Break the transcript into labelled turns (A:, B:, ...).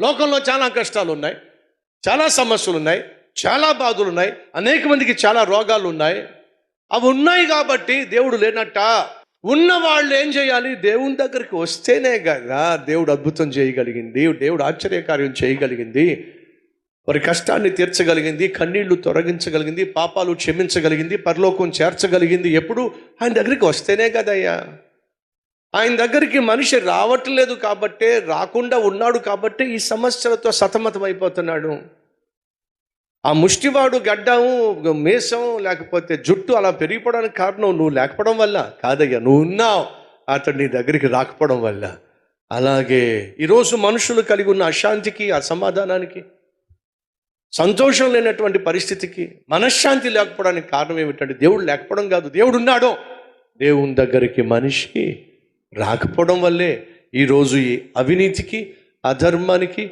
A: లోకంలో చాలా కష్టాలు ఉన్నాయి, చాలా సమస్యలు ఉన్నాయి, చాలా బాధలు ఉన్నాయి, అనేక మందికి చాలా రోగాలు ఉన్నాయి. అవి ఉన్నాయి కాబట్టి దేవుడు లేనట్ట. ఉన్న వాళ్ళు ఏం చేయాలి? దేవుని దగ్గరికి వస్తేనే కదా దేవుడు అద్భుతం చేయగలిగింది, దేవుడు ఆశ్చర్యకార్యం చేయగలిగింది, వారి కష్టాన్ని తీర్చగలిగింది, కన్నీళ్లు తొలగించగలిగింది, పాపాలు క్షమించగలిగింది, పరలోకం చేర్చగలిగింది. ఎప్పుడు? ఆయన దగ్గరికి వస్తేనే కదయ్యా. ఆయన దగ్గరికి మనిషి రావట్లేదు కాబట్టే, రాకుండా ఉన్నాడు కాబట్టే ఈ సమస్యలతో సతమతం అయిపోతున్నాడు. ఆ ముష్టివాడు గడ్డము, మీసం, లేకపోతే జుట్టు అలా పెరిగిపోవడానికి కారణం నువ్వు లేకపోవడం వల్ల కాదయ్యా, నువ్వు ఉన్నావు, అతడు నీ దగ్గరికి రాకపోవడం వల్ల. అలాగే ఈరోజు మనుషులు కలిగి ఉన్న అశాంతికి, అసమాధానానికి, సంతోషం లేనటువంటి పరిస్థితికి, మనశ్శాంతి లేకపోవడానికి కారణం ఏమిటంటే దేవుడు లేకపోవడం కాదు, దేవుడు ఉన్నాడు. దేవుని దగ్గరికి మనిషి రాకపోవడం వల్లే ఈరోజు ఈ అవినీతికి, అధర్మానికి,